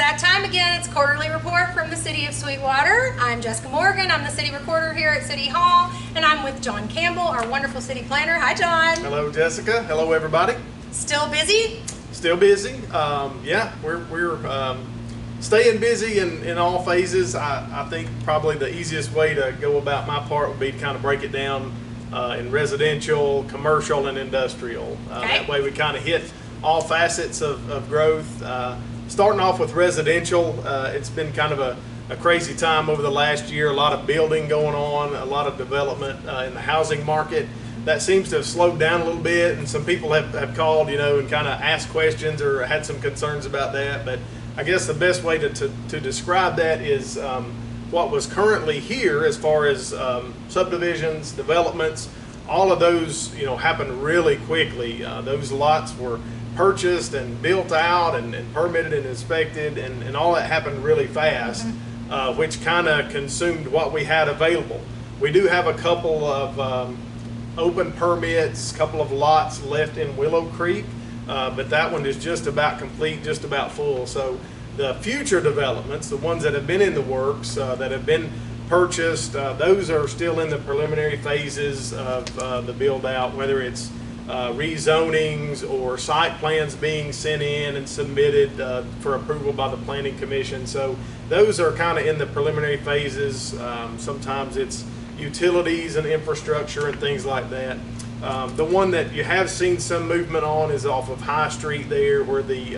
that time again. It's quarterly report from the City of Sweetwater. I'm Jessica Morgan. I'm the city recorder here at City Hall, and I'm with John Campbell, our wonderful city planner. Hi, John. Hello, Jessica. Hello, everybody. Still busy? Still busy. Yeah, we're staying busy in all phases. I think probably the easiest way to go about my part would be to kind of break it down in residential, commercial, and industrial. Okay. That way we kind of hit all facets of growth. Starting off with residential, it's been kind of a crazy time over the last year. A lot of building going on, a lot of development in the housing market. That seems to have slowed down a little bit, and some people have called, and kind of asked questions or had some concerns about that. But I guess the best way to describe that is what was currently here as far as subdivisions, developments. All of those, happened really quickly. Those lots were purchased and built out and permitted and inspected, and all that happened really fast, which kind of consumed what we had available. We do have a couple of open permits, a couple of lots left in Willow Creek, but that one is just about complete, just about full. So the future developments, the ones that have been in the works, that have been purchased, those are still in the preliminary phases of the build out, whether it's rezonings or site plans being sent in and submitted for approval by the Planning Commission. So those are kind of in the preliminary phases. Sometimes it's utilities and infrastructure and things like that. The one that you have seen some movement on is off of High Street there, where the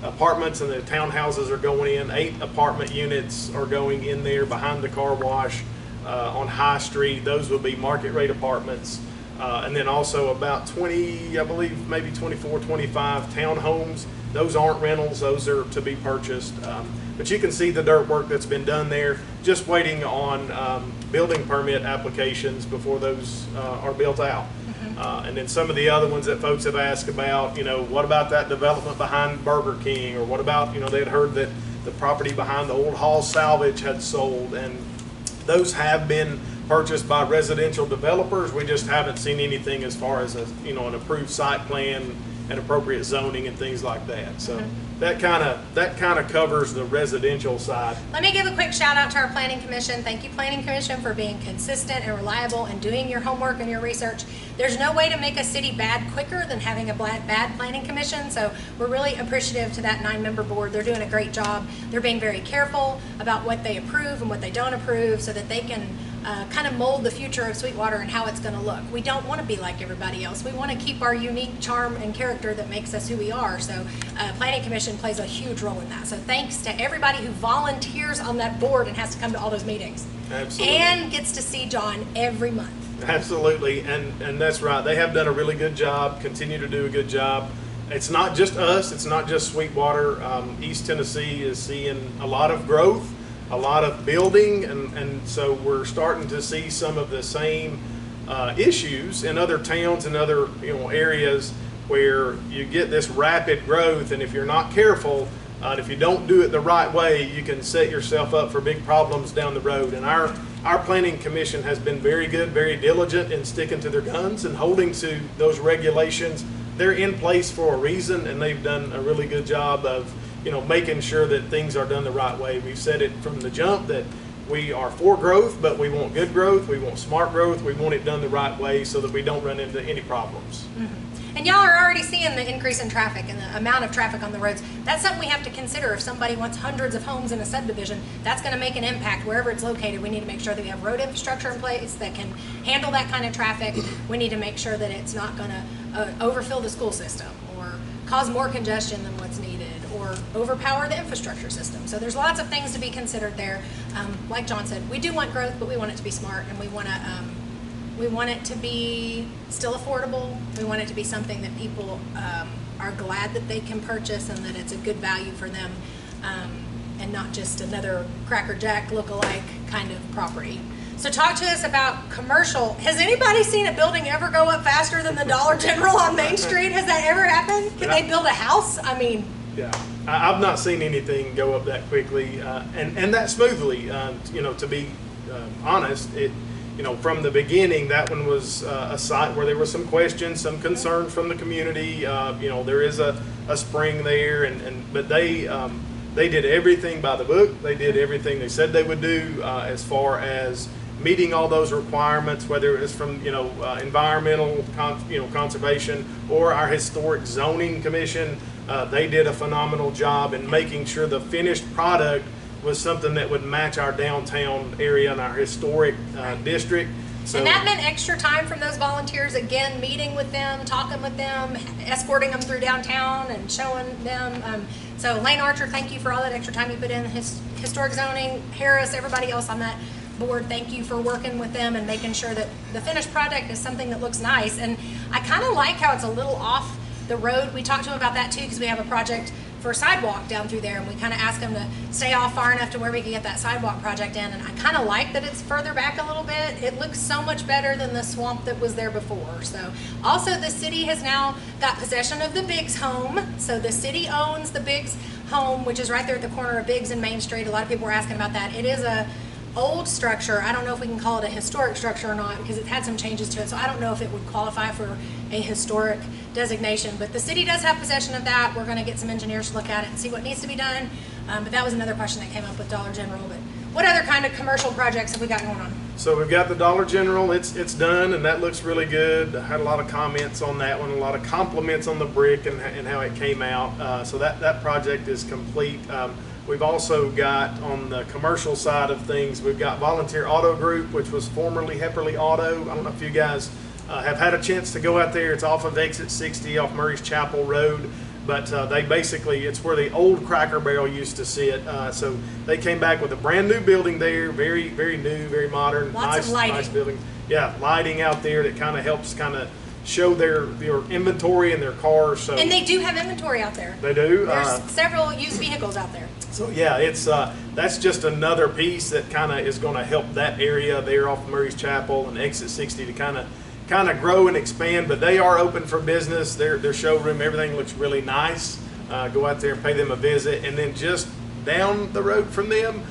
apartments and the townhouses are going in. 8 apartment units are going in there behind the car wash on High Street. Those will be market rate apartments. And then also about 20, I believe maybe 24, 25 townhomes. Those aren't rentals, those are to be purchased. But you can see the dirt work that's been done there, just waiting on building permit applications before those are built out. And then some of the other ones that folks have asked about, what about that development behind Burger King? Or what about, they had heard that the property behind the old Hall Salvage had sold, and those have been purchased by residential developers. We just haven't seen anything as far as an approved site plan and appropriate zoning and things like that. So that kind of covers the residential side. Let me give a quick shout out to our Planning Commission. Thank you, Planning Commission, for being consistent and reliable and doing your homework and your research. There's no way to make a city bad quicker than having a bad Planning Commission, so we're really appreciative to that 9-member board. They're doing a great job. They're being very careful about what they approve and what they don't approve, so that they can kind of mold the future of Sweetwater and how it's going to look. We don't want to be like everybody else. We want to keep our unique charm and character that makes us who we are. So Planning Commission plays a huge role in that. So thanks to everybody who volunteers on that board and has to come to all those meetings. Absolutely. And gets to see John every month. Absolutely, and that's right. They have done a really good job, continue to do a good job. It's not just us, it's not just Sweetwater. East Tennessee is seeing a lot of growth, a lot of building, and so we're starting to see some of the same issues in other towns and other areas where you get this rapid growth, and if you're not careful, if you don't do it the right way, you can set yourself up for big problems down the road. And our Planning Commission has been very good, very diligent in sticking to their guns and holding to those regulations. They're in place for a reason, and they've done a really good job of making sure that things are done the right way. We've said it from the jump that we are for growth, but we want good growth, we want smart growth, we want it done the right way so that we don't run into any problems. And y'all are already seeing the increase in traffic and the amount of traffic on the roads. That's something we have to consider. If somebody wants hundreds of homes in a subdivision, that's going to make an impact wherever it's located. We need to make sure that we have road infrastructure in place that can handle that kind of traffic. We need to make sure that it's not going to overfill the school system or cause more congestion than what's needed or overpower the infrastructure system. So there's lots of things to be considered there. Like John said, we do want growth, but we want it to be smart, and we want it to be still affordable. We want it to be something that people are glad that they can purchase and that it's a good value for them, and not just another Cracker Jack look-alike kind of property. So talk to us about commercial. Has anybody seen a building ever go up faster than the Dollar General on Main Street? Has that ever happened? Can they build a house? I mean, yeah, I've not seen anything go up that quickly and that smoothly. To be honest, from the beginning, that one was a site where there were some questions, some concerns from the community. There is a spring there, but they They did everything by the book. They did everything they said they would do as far as meeting all those requirements, whether it was from environmental conservation or our historic zoning commission. They did a phenomenal job in making sure the finished product was something that would match our downtown area and our historic district. So, and that meant extra time from those volunteers, again, meeting with them, talking with them, escorting them through downtown and showing them. So Lane Archer, thank you for all that extra time you put in. Historic zoning, Harris, everybody else on that board, thank you for working with them and making sure that the finished product is something that looks nice. And I kind of like how it's a little off the road. We talked to them about that too, because we have a project for a sidewalk down through there, and we kind of asked them to stay off far enough to where we could get that sidewalk project in. And I kind of like that it's further back a little bit. It looks so much better than the swamp that was there before. So also the city has now got possession of the Biggs home. So the city owns the Biggs home, which is right there at the corner of Biggs and Main Street. A lot of people were asking about that. It is a old structure. I don't know if we can call it a historic structure or not, because it had some changes to it, so I don't know if it would qualify for a historic designation, but the city does have possession of that. We're going to get some engineers to look at it and see what needs to be done, but that was another question that came up with Dollar General. But what other kind of commercial projects have we got going on? So we've got the Dollar General, it's done, and that looks really good. I had a lot of comments on that one, a lot of compliments on the brick and how it came out. So that project is complete. We've also got, on the commercial side of things, we've got Volunteer Auto Group, which was formerly Hepperly Auto. I don't know if you guys have had a chance to go out there. It's off of exit 60 off Murray's Chapel Road. But they basically, it's where the old Cracker Barrel used to sit. So they came back with a brand new building there, very, very new, very modern, Lots of lighting. Nice building. Yeah, lighting out there that kind of helps show their inventory and their cars. So And they do have inventory out there. They do. There's several used vehicles out there. So yeah, it's that's just another piece that kind of is going to help that area there off Murray's Chapel and exit 60 to kind of grow and expand. But they are open for business. Their showroom, everything looks really nice. Go out there and pay them a visit. And then just down the road from them,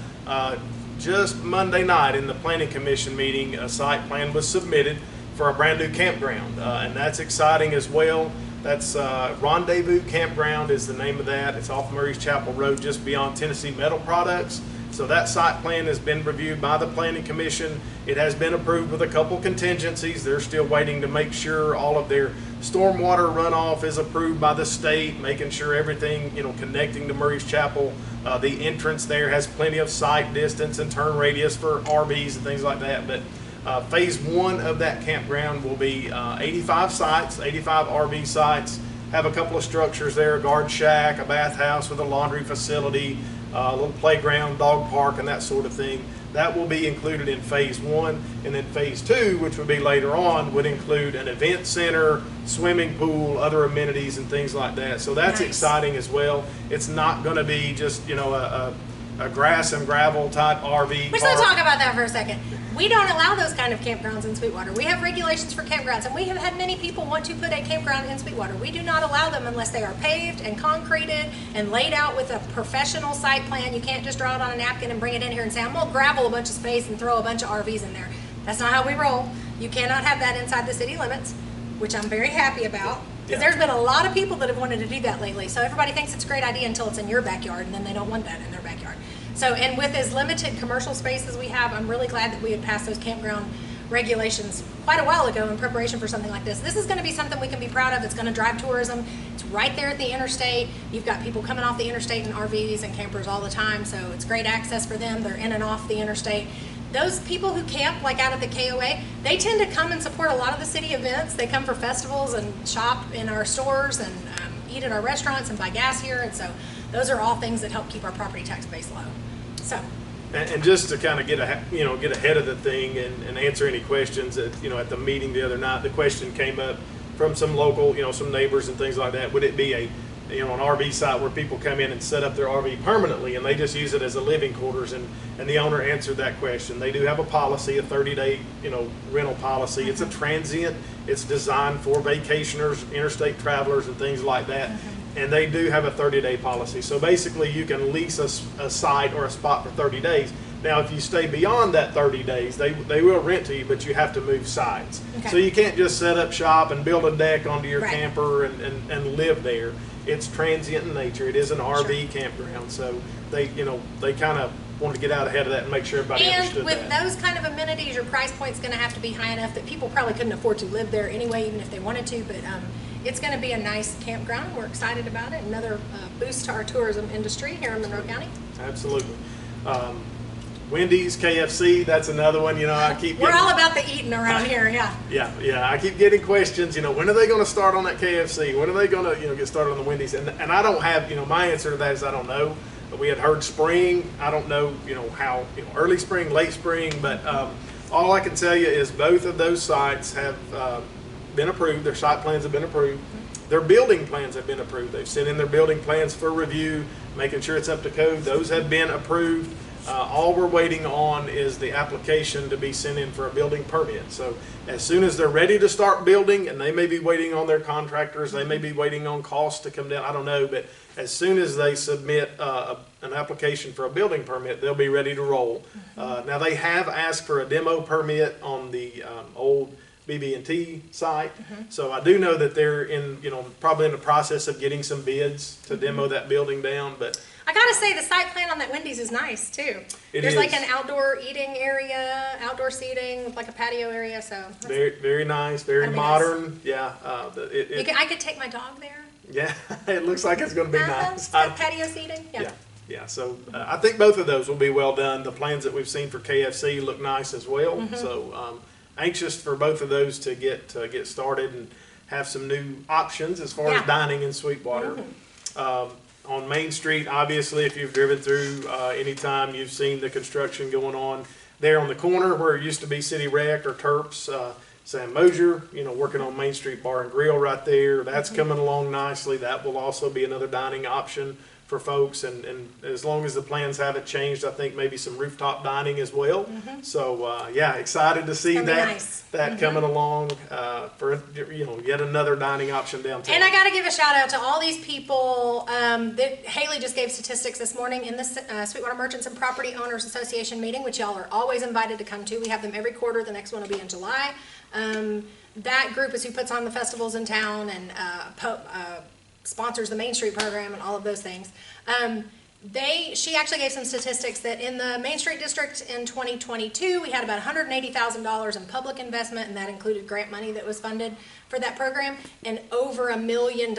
just Monday night in the Planning Commission meeting, a site plan was submitted for a brand new campground, and that's exciting as well. That's Rendezvous Campground is the name of that. It's off Murray's Chapel Road, just beyond Tennessee Metal Products. So that site plan has been reviewed by the Planning Commission. It has been approved with a couple contingencies. They're still waiting to make sure all of their stormwater runoff is approved by the state, making sure everything, connecting to Murray's Chapel, the entrance there has plenty of sight distance and turn radius for RVs and things like that. But phase one of that campground will be 85 sites, 85 RV sites, have a couple of structures there, a guard shack, a bathhouse with a laundry facility, a little playground, dog park, and that sort of thing. That will be included in phase one. And then phase two, which would be later on, would include an event center, swimming pool, other amenities and things like that. So that's Nice. exciting as well. It's not going to be just, a grass and gravel type RV Let's park. talk about that for a second. We don't allow those kind of campgrounds in Sweetwater. We have regulations for campgrounds, and we have had many people want to put a campground in Sweetwater. We do not allow them unless they are paved and concreted and laid out with a professional site plan. You can't just draw it on a napkin and bring it in here and say, I'm going to gravel a bunch of space and throw a bunch of RVs in there. That's not how we roll. You cannot have that inside the city limits, which I'm very happy about. Because there's been a lot of people that have wanted to do that lately. So everybody thinks it's a great idea until it's in your backyard, and then they don't want that in their backyard. So, and with as limited commercial space as we have, I'm really glad that we had passed those campground regulations quite a while ago in preparation for something like this. This is going to be something we can be proud of. It's going to drive tourism. It's right there at the interstate. You've got people coming off the interstate in RVs and campers all the time, so it's great access for them. They're in and off the interstate. Those people who camp, like out at the KOA, they tend to come and support a lot of the city events. They come for festivals and shop in our stores and eat at our restaurants and buy gas here. And so those are all things that help keep our property tax base low. So. And just to kind of get ahead of the thing and answer any questions at the meeting the other night, the question came up from some local, some neighbors and things like that. Would it be an RV site where people come in and set up their RV permanently and they just use it as a living quarters? And the owner answered that question. They do have a policy, a 30-day, rental policy. It's a transient. It's designed for vacationers, interstate travelers, and things like that. And they do have a 30-day policy. So basically you can lease a site or a spot for 30 days. Now, if you stay beyond that 30 days, they will rent to you, but you have to move sites. Okay. So you can't just set up shop and build a deck onto your Right. camper and live there. it's transient in nature. It is an RV campground, so they kind of wanted to get out ahead of that and make sure everybody understood And with that. those kind of amenities, your price point's going to have to be high enough that people probably couldn't afford to live there anyway, even if they wanted to. But it's going to be a nice campground. We're excited about it. Another boost to our tourism industry here in Monroe County. Absolutely. Wendy's, KFC, that's another one. I keep We're getting, all about the eating around here, yeah. Yeah. I keep getting questions. When are they going to start on that KFC? When are they going to get started on the Wendy's? And I don't have my answer to that is I don't know. We had heard spring. I don't know how early spring, late spring, but all I can tell you is both of those sites have been approved. Their site plans have been approved. Their building plans have been approved. They've sent in their building plans for review, making sure it's up to code. Those have been approved. All we're waiting on is the application to be sent in for a building permit. So as soon as they're ready to start building, and they may be waiting on their contractors, they may be waiting on costs to come down, I don't know, but as soon as they submit an application for a building permit, they'll be ready to roll. Now they have asked for a demo permit on the old BB&T site. So I do know that they're probably in the process of getting some bids to demo that building down, but I gotta say, the site plan on that Wendy's is nice too. There's like an outdoor eating area, outdoor seating, with like a patio area. So very, very nice, very modern. Nice. Yeah, I could take my dog there. Yeah, it looks like it's going to be nice. It's got patio seating. Yeah. So I think both of those will be well done. The plans that we've seen for KFC look nice as well. So anxious for both of those to get started and have some new options as far as dining in Sweetwater. On Main Street, obviously, if you've driven through anytime, you've seen the construction going on there on the corner where it used to be City Rec or Terps. Sam Mosier, working on Main Street Bar and Grill right there. That's coming along nicely. That will also be another dining option for folks. And as long as the plans haven't changed, I think maybe some rooftop dining as well. So, excited to see that coming along for, yet another dining option downtown. And I got to give a shout out to all these people. Haley just gave statistics this morning in the Sweetwater Merchants and Property Owners Association meeting, which y'all are always invited to come to. We have them every quarter. The next one will be in July. That group is who puts on the festivals in town and sponsors the Main Street program and all of those things. She actually gave some statistics that in the Main Street District in 2022, we had about $180,000 in public investment, and that included grant money that was funded for that program, and over $1 million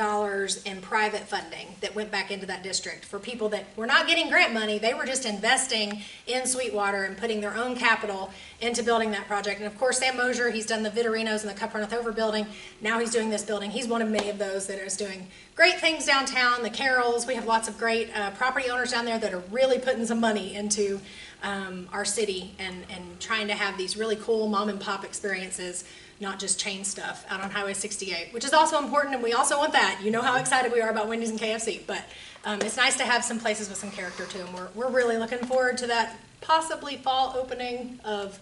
in private funding that went back into that district for people that were not getting grant money. They were just investing in Sweetwater and putting their own capital into building that project. And of course, Sam Mosier, he's done the Vittorinos and the Cup Runneth Over building. Now he's doing this building. He's one of many of those that is doing great things downtown. The Carrolls, we have lots of great property owners down there that are really putting some money into our city and trying to have these really cool mom and pop experiences, not just chain stuff out on Highway 68, which is also important, and we also want that. You know how excited we are about Wendy's and KFC, but it's nice to have some places with some character too, and we're really looking forward to that possibly fall opening of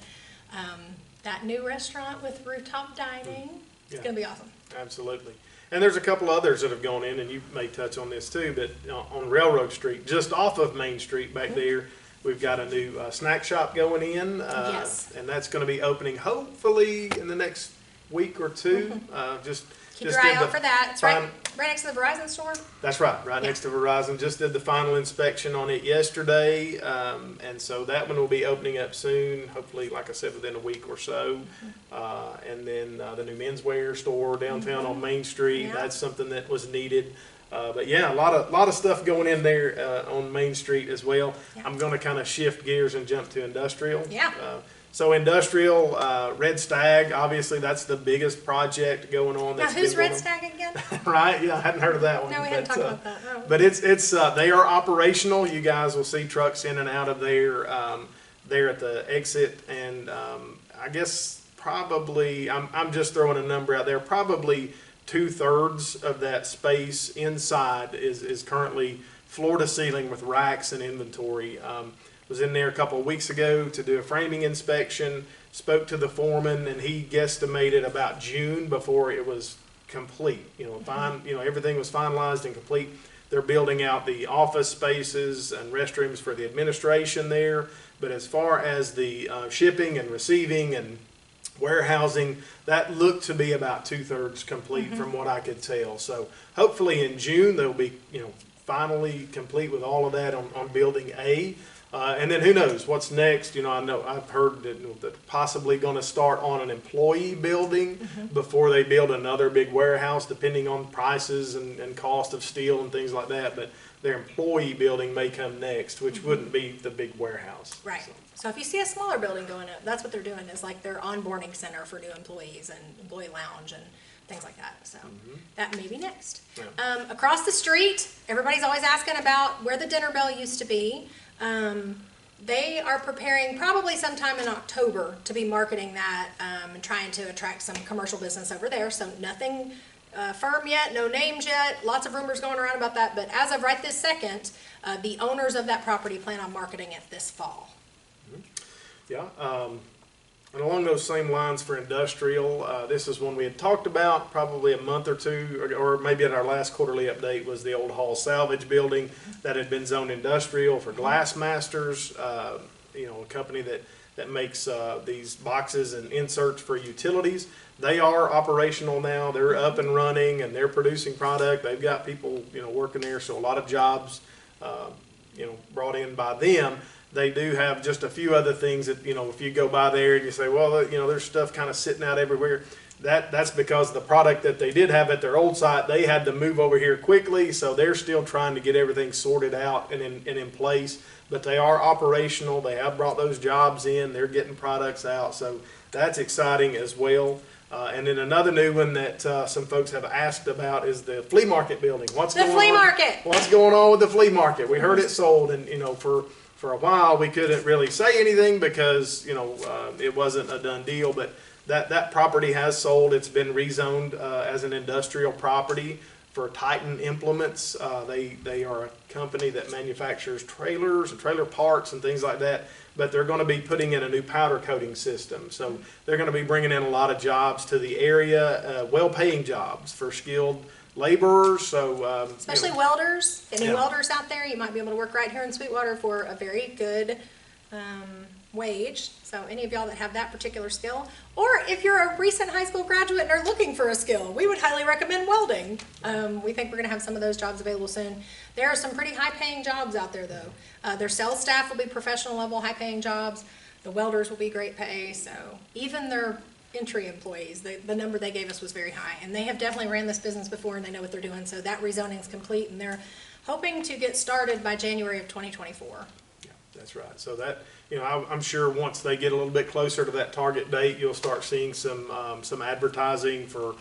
that new restaurant with rooftop dining. It's going to be awesome. Absolutely. And there's a couple others that have gone in, and you may touch on this too, but on Railroad Street, just off of Main Street back there, we've got a new snack shop going in, and that's going to be opening hopefully in the next week or two. Keep your eye out for that. It's right next to the Verizon store. That's right next to Verizon. Just did the final inspection on it yesterday, and so that one will be opening up soon, hopefully, like I said, within a week or so. And then the new menswear store downtown on Main Street, that's something that was needed. But yeah, a lot of stuff going in there on Main Street as well. I'm going to kind of shift gears and jump to industrial. So industrial, Red Stag, obviously that's the biggest project going on. Now who's Red Stag again? Right, yeah, I hadn't heard of that one. No, we hadn't talked about that. No. But it's they are operational. You guys will see trucks in and out of there, there at the exit, and I guess probably, I'm just throwing a number out there, probably 2/3 of that space inside is currently floor to ceiling with racks and inventory. Was in there a couple of weeks ago to do a framing inspection, spoke to the foreman, and he guesstimated about June before it was complete. Everything was finalized and complete. They're building out the office spaces and restrooms for the administration there, but as far as the shipping and receiving and warehousing, that looked to be about 2/3 complete from what I could tell. So hopefully in June, they'll be, finally complete with all of that on building A. And then who knows what's next? I know I've heard that they're possibly going to start on an employee building before they build another big warehouse, depending on prices and cost of steel and things like that. But their employee building may come next, which wouldn't be the big warehouse. Right. So if you see a smaller building going up, that's what they're doing, is like their onboarding center for new employees and employee lounge and things like that. So that may be next. Yeah. Across the street, everybody's always asking about where the dinner bell used to be. They are preparing probably sometime in October to be marketing that and trying to attract some commercial business over there. So nothing firm yet, no names yet, lots of rumors going around about that. But as of right this second, the owners of that property plan on marketing it this fall. Yeah, and along those same lines for industrial, this is one we had talked about probably a month or two, or maybe at our last quarterly update, was the old Hall Salvage building that had been zoned industrial for Glass Masters, a company that makes these boxes and inserts for utilities. They are operational now. They're up and running, and they're producing product. They've got people, working there, so a lot of jobs, brought in by them. They do have just a few other things that, if you go by there and you say, well, there's stuff kind of sitting out everywhere. That's because the product that they did have at their old site, they had to move over here quickly. So they're still trying to get everything sorted out and in place. But they are operational. They have brought those jobs in. They're getting products out. So that's exciting as well. And then another new one that some folks have asked about is the flea market building. What's going on with the flea market? We heard it sold, and for a while we couldn't really say anything because it wasn't a done deal. But that property has sold. It's been rezoned as an industrial property for Titan Implements. They are a company that manufactures trailers and trailer parts and things like that. But they're going to be putting in a new powder coating system. So they're going to be bringing in a lot of jobs to the area, well-paying jobs for skilled laborers. So especially welders. Any welders out there, you might be able to work right here in Sweetwater for a very good wage. So any of y'all that have that particular skill, or if you're a recent high school graduate and are looking for a skill, we would highly recommend welding. We think we're going to have some of those jobs available soon. There are some pretty high-paying jobs out there, though. Their sales staff will be professional level, high-paying jobs. The welders will be great pay. So even their entry employees, the number they gave us was very high, and they have definitely ran this business before and they know what they're doing. So that rezoning is complete, and they're hoping to get started by January of 2024. Yeah, that's right. So that, I'm sure once they get a little bit closer to that target date, you'll start seeing some advertising for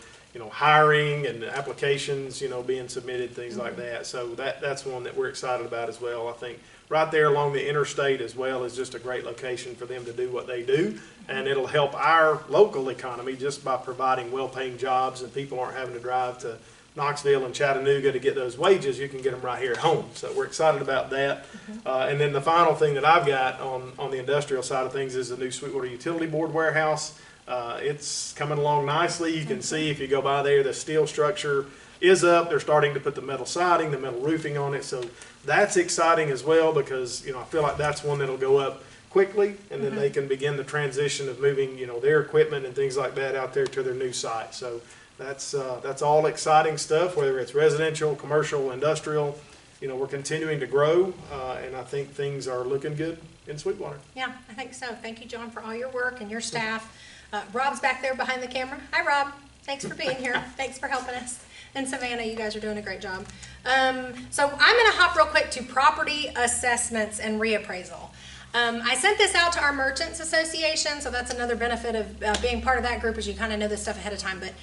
hiring and applications being submitted, things like that. So that's one that we're excited about as well. I think right there along the interstate as well is just a great location for them to do what they do, and it'll help our local economy just by providing well-paying jobs, and people aren't having to drive to Knoxville and Chattanooga to get those wages. You can get them right here at home. So we're excited about that. And then the final thing that I've got on the industrial side of things is the new Sweetwater Utility Board warehouse. It's coming along nicely. You can see if you go by there, the steel structure is up. They're starting to put the metal siding, the metal roofing on it. So that's exciting as well, because I feel like that's one that'll go up quickly, and then they can begin the transition of moving their equipment and things like that out there to their new site. So that's all exciting stuff, whether it's residential, commercial, industrial. We're continuing to grow, and I think things are looking good in Sweetwater. Yeah, I think so. Thank you, John, for all your work and your staff. Rob's back there behind the camera. Hi, Rob. Thanks for being here. Thanks for helping us. And Savannah, you guys are doing a great job. So I'm going to hop real quick to property assessments and reappraisal. I sent this out to our Merchants Association, so that's another benefit of being part of that group, is you kind of know this stuff ahead of time. But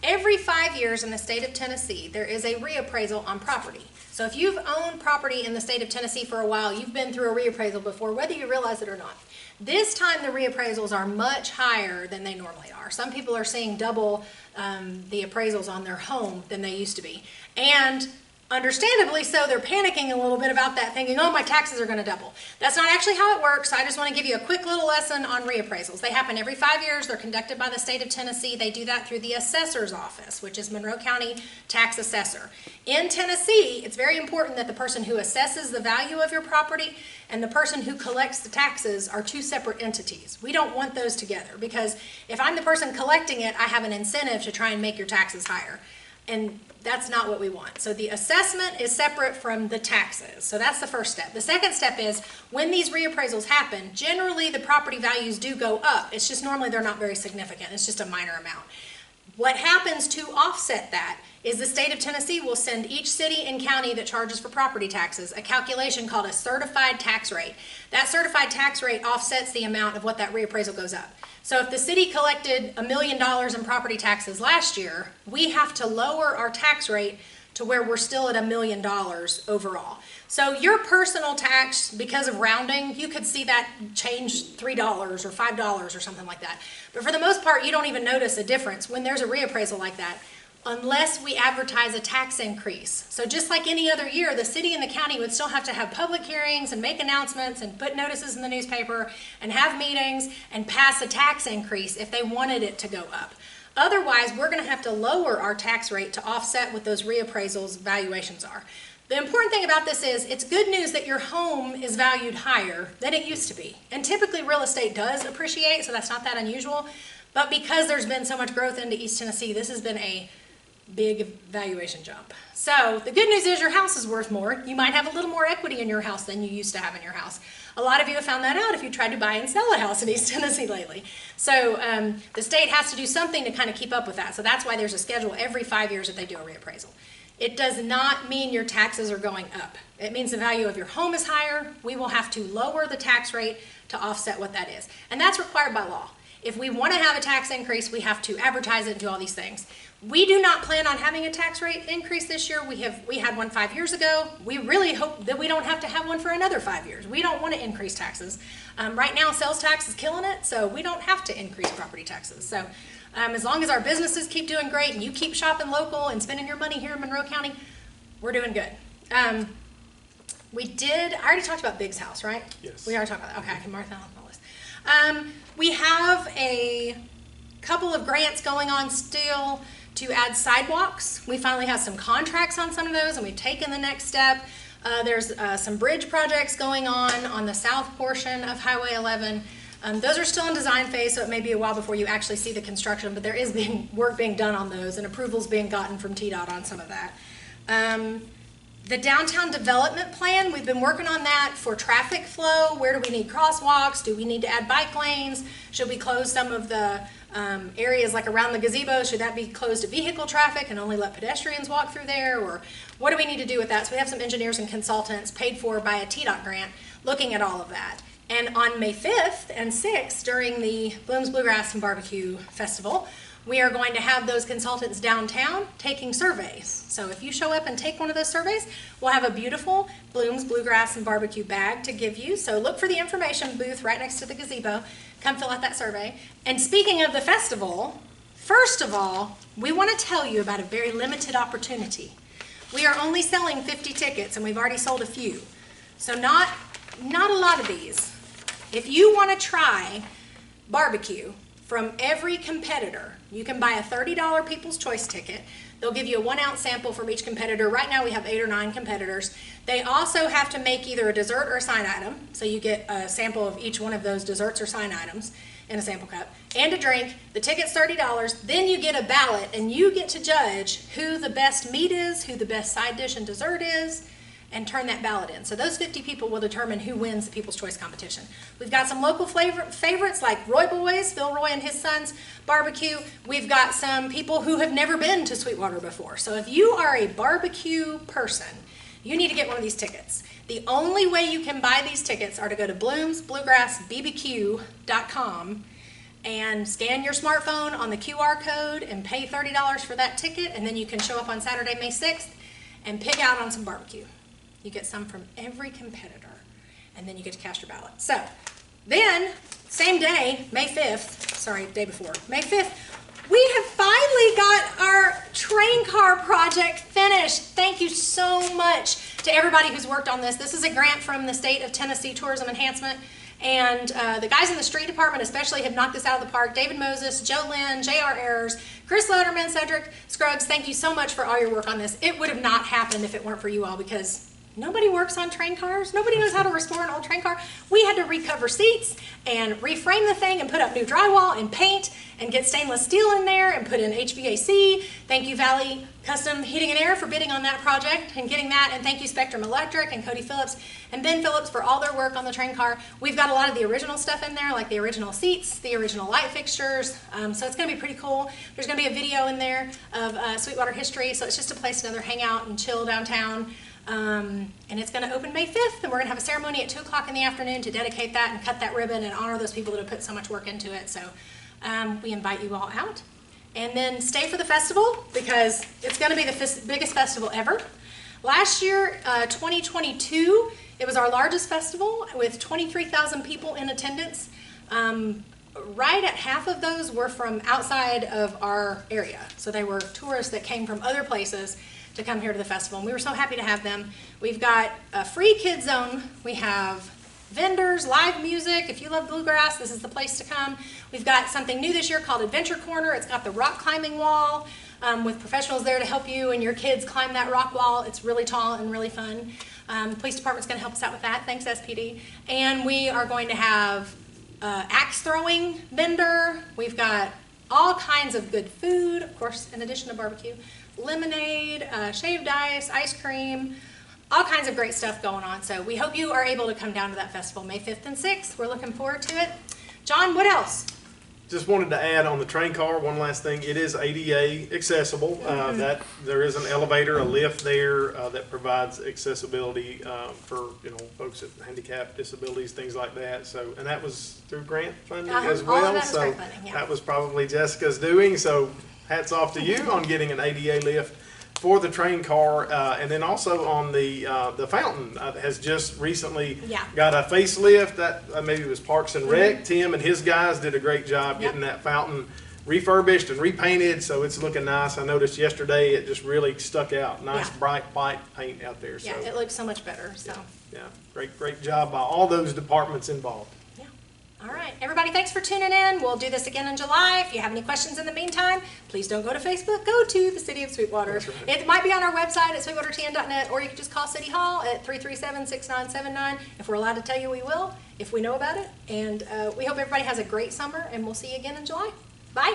every 5 years in the state of Tennessee, there is a reappraisal on property. So if you've owned property in the state of Tennessee for a while, you've been through a reappraisal before, whether you realize it or not. This time the reappraisals are much higher than they normally are. Some people are seeing double the appraisals on their home than they used to be. And Understandably so, they're panicking a little bit about that, thinking, oh, my taxes are going to double. That's not actually how it works. I just want to give you a quick little lesson on reappraisals. They happen every 5 years. They're conducted by the state of Tennessee. They do that through the assessor's office, which is Monroe County Tax Assessor. In Tennessee, it's very important that the person who assesses the value of your property and the person who collects the taxes are two separate entities. We don't want those together, because if I'm the person collecting it, I have an incentive to try and make your taxes higher. And that's not what we want. So the assessment is separate from the taxes. So that's the first step. The second step is when these reappraisals happen, generally the property values do go up. It's just normally they're not very significant. It's just a minor amount. What happens to offset that is the state of Tennessee will send each city and county that charges for property taxes a calculation called a certified tax rate. That certified tax rate offsets the amount of what that reappraisal goes up. So if the city collected $1 million in property taxes last year, we have to lower our tax rate to where we're still at $1 million overall. So your personal tax, because of rounding, you could see that change $3 or $5 or something like that. But for the most part, you don't even notice a difference when there's a reappraisal like that, unless we advertise a tax increase. So just like any other year, the city and the county would still have to have public hearings and make announcements and put notices in the newspaper and have meetings and pass a tax increase if they wanted it to go up. Otherwise, we're going to have to lower our tax rate to offset what those reappraisals valuations are. The important thing about this is it's good news that your home is valued higher than it used to be. And typically real estate does appreciate, so that's not that unusual. But because there's been so much growth into East Tennessee, this has been a big valuation jump. So the good news is your house is worth more. You might have a little more equity in your house than you used to have in your house. A lot of you have found that out if you tried to buy and sell a house in East Tennessee lately. So the state has to do something to kind of keep up with that. So that's why there's a schedule every 5 years that they do a reappraisal. It does not mean your taxes are going up. It means the value of your home is higher. We will have to lower the tax rate to offset what that is. And that's required by law. If we want to have a tax increase, we have to advertise it and do all these things. We do not plan on having a tax rate increase this year. We had one 5 years ago. We really hope that we don't have to have one for another 5 years. We don't want to increase taxes. Right now, sales tax is killing it, so we don't have to increase property taxes. So as long as our businesses keep doing great and you keep shopping local and spending your money here in Monroe County, we're doing good. I already talked about Big's house, right? Yes. We already talked about that. Okay, I can mark that on my list. We have a couple of grants going on still to add sidewalks. We finally have some contracts on some of those, and we've taken the next step. There's some bridge projects going on the south portion of Highway 11. Those are still in design phase, so it may be a while before you actually see the construction, but there is work being done on those, and approvals being gotten from TDOT on some of that. The downtown development plan, we've been working on that for traffic flow. Where do we need crosswalks? Do we need to add bike lanes? Should we close some of the areas like around the gazebo? Should that be closed to vehicle traffic and only let pedestrians walk through there? Or what do we need to do with that? So we have some engineers and consultants paid for by a TDOT grant looking at all of that. And on May 5th and 6th, during the Bloom's Bluegrass and Barbecue Festival, we are going to have those consultants downtown taking surveys. So if you show up and take one of those surveys, we'll have a beautiful Bloom's Bluegrass and Barbecue bag to give you. So look for the information booth right next to the gazebo. Come fill out that survey. And speaking of the festival, first of all, we want to tell you about a very limited opportunity. We are only selling 50 tickets, and we've already sold a few. So not a lot of these. If you want to try barbecue from every competitor, you can buy a $30 People's Choice ticket. They'll give you a 1 ounce sample from each competitor. Right now we have 8 or 9 competitors. They also have to make either a dessert or a sign item. So you get a sample of each one of those desserts or sign items in a sample cup, and a drink. The ticket's $30. Then you get a ballot, and you get to judge who the best meat is, who the best side dish and dessert is, and turn that ballot in. So those 50 people will determine who wins the People's Choice competition. We've got some local favorites like Roy Boys, Phil Roy and his sons barbecue. We've got some people who have never been to Sweetwater before. So if you are a barbecue person, you need to get one of these tickets. The only way you can buy these tickets are to go to bloomsbluegrassbbq.com and scan your smartphone on the QR code and pay $30 for that ticket, and then you can show up on Saturday, May 6th and pick out on some barbecue. You get some from every competitor, and then you get to cast your ballot. So then, same day, May 5th, sorry, day before, May 5th, We have finally got our train car project finished. Thank you so much to everybody who's worked on this. This is a grant from the state of Tennessee Tourism Enhancement. And the guys in the street department especially have knocked this out of the park. David Moses, Joe Lynn, J.R. Ayers, Chris Loderman, Cedric Scruggs, thank you so much for all your work on this. It would have not happened if it weren't for you all, because nobody works on train cars. Nobody knows how to restore an old train car. We had to recover seats and reframe the thing and put up new drywall and paint and get stainless steel in there and put in HVAC. Thank you, Valley Custom Heating and Air, for bidding on that project and getting that. And thank you, Spectrum Electric and Cody Phillips and Ben Phillips for all their work on the train car. We've got a lot of the original stuff in there, like the original seats, the original light fixtures. So it's going to be pretty cool. There's going to be a video in there of Sweetwater history. So it's just a place to another hang out and chill downtown. And it's going to open May 5th, and we're going to have a ceremony at 2 o'clock in the afternoon to dedicate that and cut that ribbon and honor those people that have put so much work into it. So we invite you all out. And then stay for the festival, because it's going to be the biggest festival ever. Last year, 2022, it was our largest festival with 23,000 people in attendance. Right at half of those were from outside of our area. So they were tourists that came from other places to come here to the festival, and we were so happy to have them. We've got a free kids zone. We have vendors, live music. If you love bluegrass, this is the place to come. We've got something new this year called Adventure Corner. It's got the rock climbing wall with professionals there to help you and your kids climb that rock wall. It's really tall and really fun. The police department's going to help us out with that. Thanks, SPD. And we are going to have axe throwing vendor. We've got all kinds of good food, of course, in addition to barbecue. Lemonade, shaved ice cream, all kinds of great stuff going on. So we hope you are able to come down to that festival May 5th and 6th. We're looking forward to it. John, what else? Just wanted to add on the train car, one last thing. It is ADA accessible. That there is an elevator, a lift there that provides accessibility for folks with handicap, disabilities, things like that. So, and that was through grant funding as well. All of that was so grant funding, yeah. That was probably Jessica's doing. So hats off to you on getting an ADA lift for the train car, and then also on the fountain has just recently got a facelift. That maybe it was Parks and Rec. Tim and his guys did a great job getting that fountain refurbished and repainted, so it's looking nice. I noticed yesterday it just really stuck out. Nice bright white paint out there. So yeah, it looks so much better. So yeah, great job by all those departments involved. All right, everybody, thanks for tuning in. We'll do this again in July. If you have any questions in the meantime, please don't go to Facebook. Go to the City of Sweetwater. That's right. It might be on our website at sweetwatertn.net, or you can just call City Hall at 337-6979. If we're allowed to tell you, we will, if we know about it. And we hope everybody has a great summer, and we'll see you again in July. Bye.